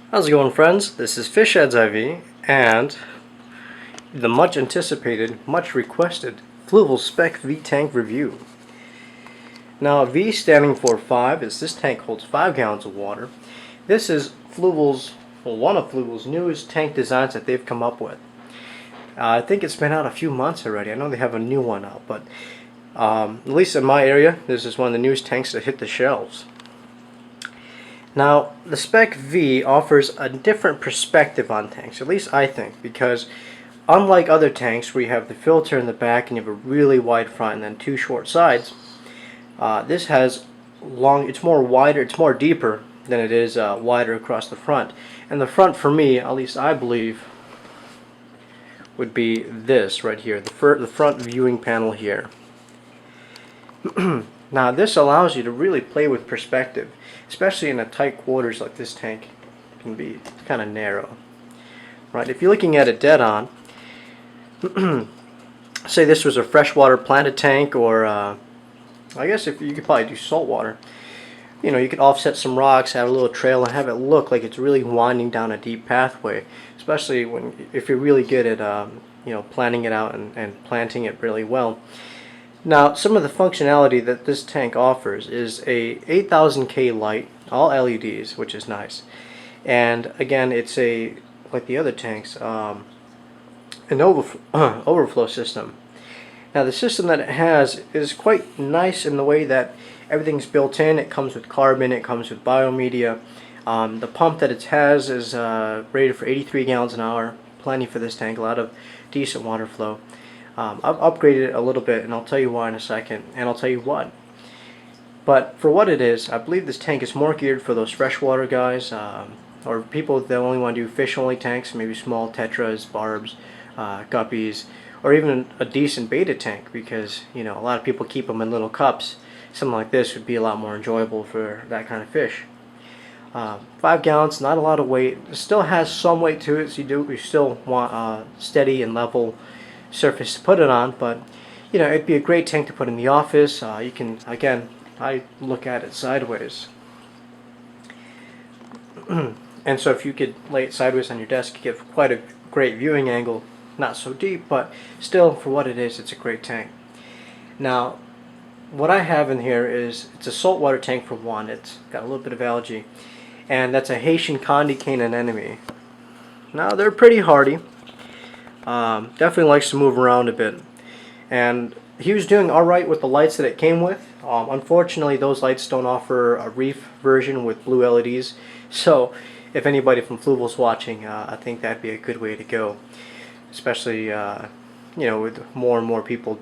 How's it going, friends? This is d.i.y and the much anticipated, much requested fluval spec V tank review. Now, V standing for 5 is this tank holds 5 gallons of water. This is one of Fluval's newest tank designs that they've come up with. I think it's been out a few months already. I know they have a new one out, but at least in my area, this is one of the newest tanks that hit the shelves. Now, the Spec V offers a different perspective on tanks, at least I think, because unlike other tanks where you have the filter in the back and you have a really wide front and then 2 short sides, this has it's more wider, it's more deeper than it is wider across the front. And the front, for me, at least I believe, would be this right here, the front viewing panel here. Now, this allows you to really play with perspective, especially in a tight quarters like this tank can be kind of narrow. Right? If you're looking at it dead on, say this was a freshwater planted tank, or I guess if you could probably do saltwater. You know, you could offset some rocks, have a little trail, and have it look like it's really winding down a deep pathway. Especially if you're really good at planning it out and planting it really well. Now, some of the functionality that this tank offers is a 8000K light, all LEDs, which is nice. And again, it's like the other tanks, an overflow system. Now, the system that it has is quite nice in the way that everything's built in. It comes with carbon, it comes with biomedia. The pump that it has is rated for 83 gallons an hour, plenty for this tank, a lot of decent water flow. I've upgraded it a little bit, and I'll tell you why in a second, and I'll tell you what. But for what it is, I believe this tank is more geared for those freshwater guys, or people that only want to do fish-only tanks, maybe small tetras, barbs, guppies, or even a decent beta tank, because a lot of people keep them in little cups. Something like this would be a lot more enjoyable for that kind of fish. 5 gallons, not a lot of weight. It still has some weight to it, so you still want a steady and level surface to put it on, but it'd be a great tank to put in the office. You can, again, I look at it sideways. And so if you could lay it sideways on your desk, you get quite a great viewing angle. Not so deep, but still, for what it is, it's a great tank. Now, what I have in here is, it's a saltwater tank for one. It's got a little bit of algae, and that's a Haitian Condi cane anemone. Now, they're pretty hardy. Definitely likes to move around a bit, and he was doing alright with the lights that it came with. Unfortunately, those lights don't offer a reef version with blue LEDs, so if anybody from Fluval's watching, I think that'd be a good way to go, especially with more and more people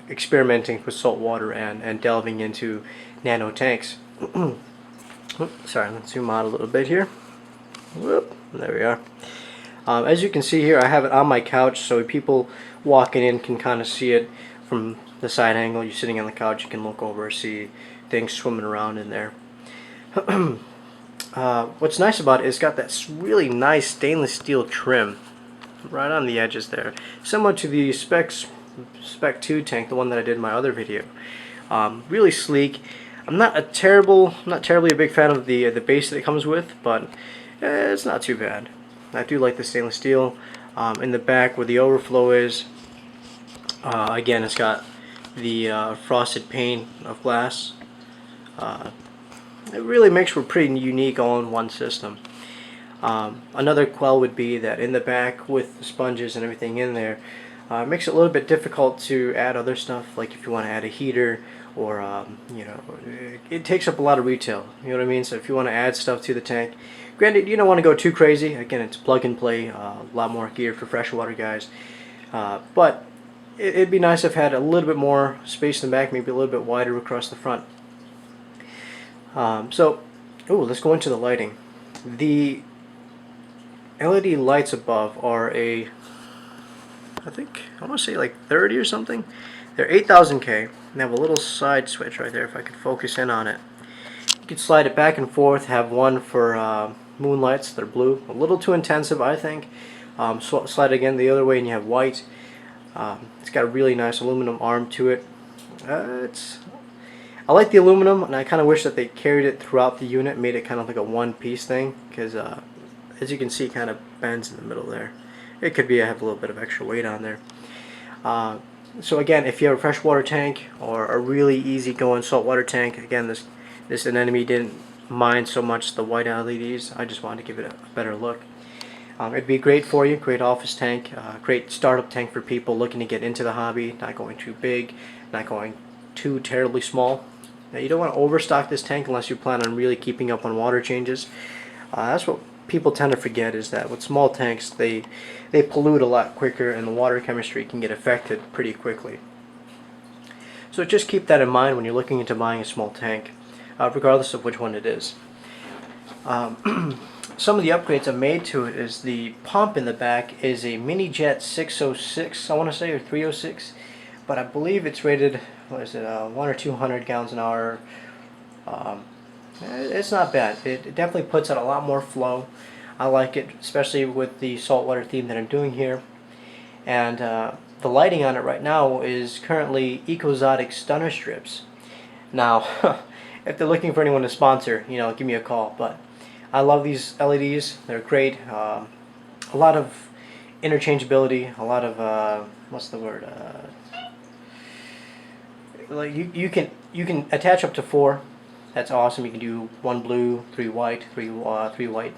experimenting with salt water and delving into nano tanks. Sorry, let's zoom out a little bit here. Whoop, there we are. As you can see here, I have it on my couch, so people walking in can kind of see it from the side angle. You're sitting on the couch, you can look over and see things swimming around in there. What's nice about it is it's got that really nice stainless steel trim right on the edges there, similar to the Spec 2 tank, the one that I did in my other video. Really sleek. I'm not terribly a big fan of the base that it comes with, but it's not too bad. I do like the stainless steel. In the back where the overflow is, again, it's got the frosted pane of glass. It really makes for a pretty unique all-in-one system. Another quell would be that in the back, with the sponges and everything in there, it makes it a little bit difficult to add other stuff, like if you want to add a heater, or it takes up a lot of retail, you know what I mean? So if you want to add stuff to the tank, granted, you don't want to go too crazy. Again, it's plug and play, a lot more geared for freshwater guys, but it'd be nice if it had a little bit more space in the back, maybe a little bit wider across the front. Let's go into the lighting. The LED lights above are I want to say like 30 or something. They're 8000K, and they have a little side switch right there, if I could focus in on it. You could slide it back and forth, have one for moonlights that are blue, a little too intensive, I think. Slide it again the other way and you have white. It's got a really nice aluminum arm to it. I like the aluminum, and I kind of wish that they carried it throughout the unit, made it kind of like a one-piece thing, because as you can see, kind of bends in the middle there. It could be I have a little bit of extra weight on there. So again, if you have a freshwater tank or a really easy going saltwater tank, again, this anemone didn't mind so much the white LEDs. I just wanted to give it a better look. It'd be great for you, great office tank, great startup tank for people looking to get into the hobby, not going too big, not going too terribly small. Now, you don't want to overstock this tank unless you plan on really keeping up on water changes. That's what people tend to forget, is that with small tanks they pollute a lot quicker and the water chemistry can get affected pretty quickly. So just keep that in mind when you're looking into buying a small tank, regardless of which one it is. Some of the upgrades I've made to it is the pump in the back is a mini jet 606, I want to say, or 306, but I believe it's rated, what is it, 1 or 200 gallons an hour. It's not bad. It definitely puts out a lot more flow. I like it, especially with the saltwater theme that I'm doing here. And the lighting on it right now is currently Ecozotic stunner strips. Now, if they're looking for anyone to sponsor, give me a call. But I love these LEDs. They're great. A lot of interchangeability. A lot of what's the word? Like you can attach up to 4. That's awesome. You can do 1 blue, 3 white, 3 white,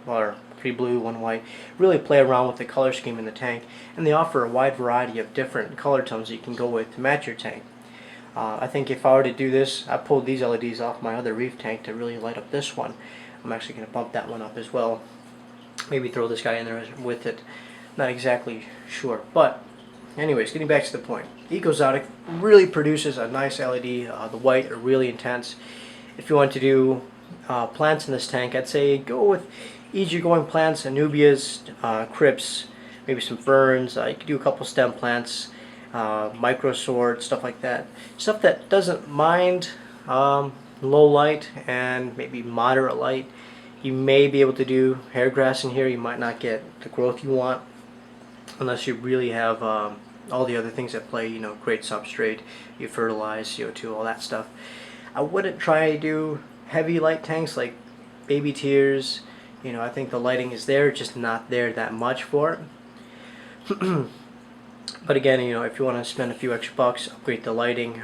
or 3 blue, 1 white. Really play around with the color scheme in the tank, and they offer a wide variety of different color tones that you can go with to match your tank. I think if I were to do this, I pulled these LEDs off my other reef tank to really light up this one. I'm actually going to bump that one up as well. Maybe throw this guy in there with it. Not exactly sure. But anyways, getting back to the point. Ecozotic really produces a nice LED. The white are really intense. If you want to do plants in this tank, I'd say go with easygoing plants, anubias, crypts, maybe some ferns. You could do a couple stem plants, microsort, stuff like that. Stuff that doesn't mind low light and maybe moderate light. You may be able to do hair grass in here. You might not get the growth you want unless you really have all the other things at play, great substrate, you fertilize, CO2, all that stuff. I wouldn't try to do heavy light tanks like baby tears. I think the lighting is there, just not there that much for it. But again, if you want to spend a few extra bucks, upgrade the lighting.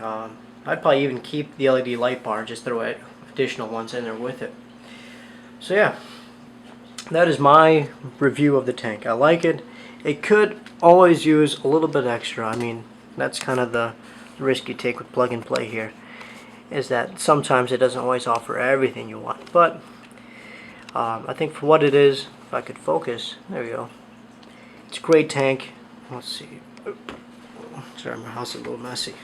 I'd probably even keep the LED light bar and just throw additional ones in there with it. So yeah, that is my review of the tank. I like it. It could always use a little bit extra. I mean, that's kind of the risk you take with plug and play here, is that sometimes it doesn't always offer everything you want. But I think for what it is, if I could focus, there we go. It's a great tank. Let's see. Sorry, my house is a little messy.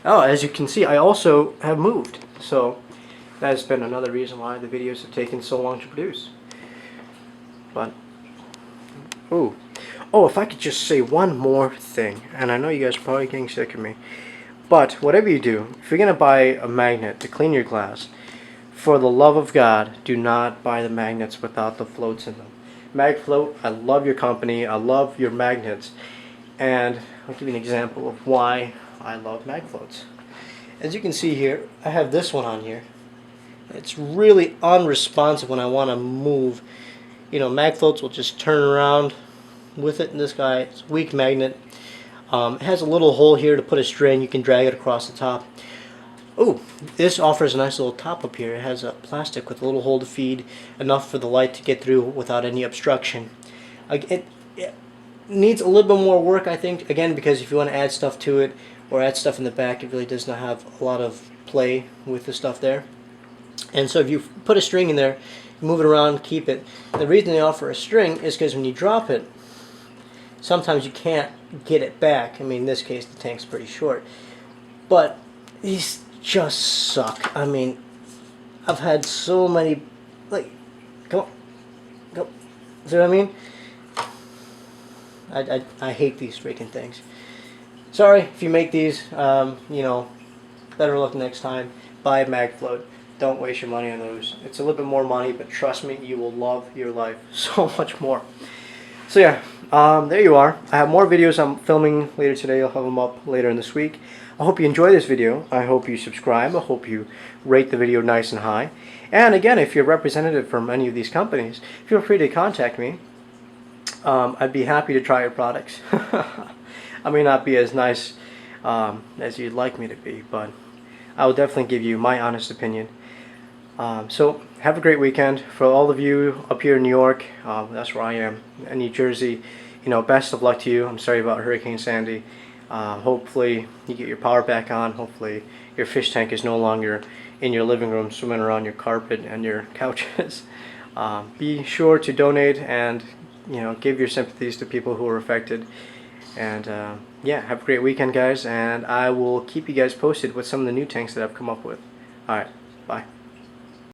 Oh, as you can see, I also have moved. So that has been another reason why the videos have taken so long to produce. But oh, if I could just say one more thing, and I know you guys are probably getting sick of me, but whatever you do, if you're going to buy a magnet to clean your glass, for the love of God, do not buy the magnets without the floats in them. MagFloat, I love your company, I love your magnets, and I'll give you an example of why I love MagFloats. As you can see here, I have this one on here. It's really unresponsive when I want to move. MagFloats will just turn around with it, and this guy, it's a weak magnet. It has a little hole here to put a string. You can drag it across the top. Oh, this offers a nice little top up here. It has a plastic with a little hole to feed, enough for the light to get through without any obstruction. It needs a little bit more work, I think, again, because if you want to add stuff to it or add stuff in the back, it really does not have a lot of play with the stuff there. And so if you put a string in there, move it around, keep it. The reason they offer a string is because when you drop it, sometimes you can't get it back. I mean, in this case, the tank's pretty short. But these just suck. I mean, I've had so many, like, come on, go. See what I mean? I hate these freaking things. Sorry if you make these, better luck next time. Buy a MagFloat. Don't waste your money on those. It's a little bit more money, but trust me, you will love your life so much more. So yeah, there you are. I have more videos I'm filming later today. I'll have them up later in this week. I hope you enjoy this video. I hope you subscribe. I hope you rate the video nice and high. And again, if you're a representative from any of these companies, feel free to contact me. I'd be happy to try your products. I may not be as nice as you'd like me to be, but I will definitely give you my honest opinion. So have a great weekend. For all of you up here in New York, that's where I am, in New Jersey, best of luck to you. I'm sorry about Hurricane Sandy. Hopefully you get your power back on. Hopefully your fish tank is no longer in your living room swimming around your carpet and your couches. Be sure to donate and give your sympathies to people who are affected. And yeah, have a great weekend, guys, and I will keep you guys posted with some of the new tanks that I've come up with. Alright, bye.